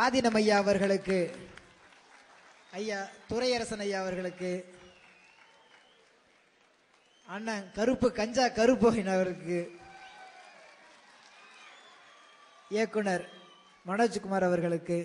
ஆதினம் ஐயா அவர்களுக்கு, ஐயா துரையரசன் ஐயா அவர்களுக்கு, அண்ணன் கருப்பு கஞ்சா கருப்போயின் அவருக்கு, இயக்குனர் மனோஜ்குமார் அவர்களுக்கு,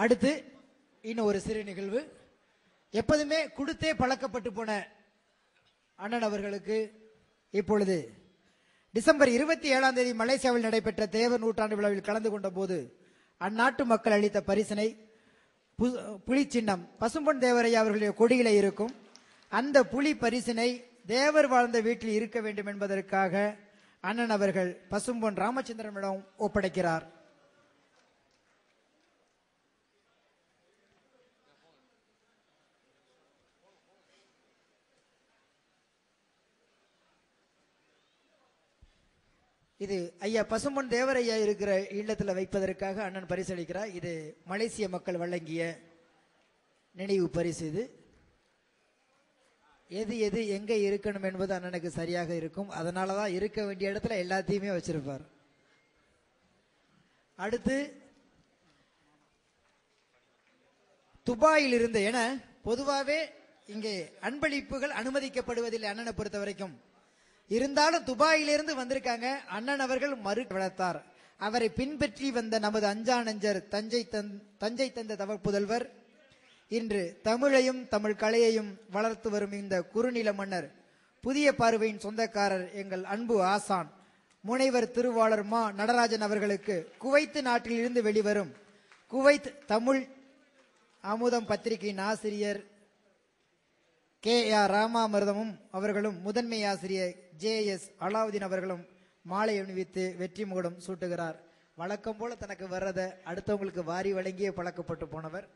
அடுத்து இன்னும் ஒரு சிறு நிகழ்வு. எப்போதுமே கொடுத்தே பழக்கப்பட்டு போன அண்ணன் அவர்களுக்கு இப்பொழுது டிசம்பர் 27ஆம் தேதி மலேசியாவில் நடைபெற்ற தேவர் நூற்றாண்டு விழாவில் கலந்து கொண்ட போது அந்நாட்டு மக்கள் அளித்த பரிசினை புலி சின்னம் பசும்பொன் தேவரையா அவர்களுடைய கொடியிலே இருக்கும் அந்த புலி பரிசினை தேவர் வாழ்ந்த வீட்டில் இருக்க வேண்டும் என்பதற்காக அண்ணன் அவர்கள் பசும்பொன் ராமச்சந்திரனிடம் ஒப்படைக்கிறார். இது ஐயா பசும்பொன் தேவரையா இருக்கிற இல்லத்தில் வைப்பதற்காக அண்ணன் பரிசளிக்கிறார். இது மலேசிய மக்கள் வழங்கிய நினைவு பரிசு. இது எது எது எங்க இருக்கணும் என்பது அண்ணனுக்கு சரியாக இருக்கும். அதனாலதான் இருக்க வேண்டிய இடத்துல எல்லாத்தையுமே வச்சிருப்பார். அடுத்து துபாயில் இருந்து, என பொதுவாகவே இங்கே அன்பளிப்புகள் அனுமதிக்கப்படுவதில்லை அண்ணனை பொறுத்த வரைக்கும். இருந்தாலும் துபாயிலிருந்து வந்திருக்காங்க. அண்ணன் அவர்கள் மறு வளர்த்தார். அவரை பின்பற்றி வந்த நமது அஞ்சானஞ்சர் தஞ்சை தந்த தவ புதல்வர், இன்று தமிழையும் தமிழ் கலையையும் வளர்த்து வரும் இந்த குறுநில மன்னர், புதிய பார்வையின் சொந்தக்காரர், எங்கள் அன்பு ஆசான் முனைவர் திருவாளர் மா நடராஜன் அவர்களுக்கு குவைத் நாட்டில் இருந்து வெளிவரும் குவைத் தமிழ் அமுதம் பத்திரிகையின் ஆசிரியர் KR ராமாமிர்தமும் அவர்களும் முதன்மை ஆசிரியர் JS அலாவுதீன் அவர்களும் மாலை அணிவித்து வெற்றி முகடம் சூட்டுகிறார். வழக்கம் போல தனக்கு வர்றதை அடுத்தவங்களுக்கு வாரி வழங்கியே பழக்கப்பட்டு போனவர்.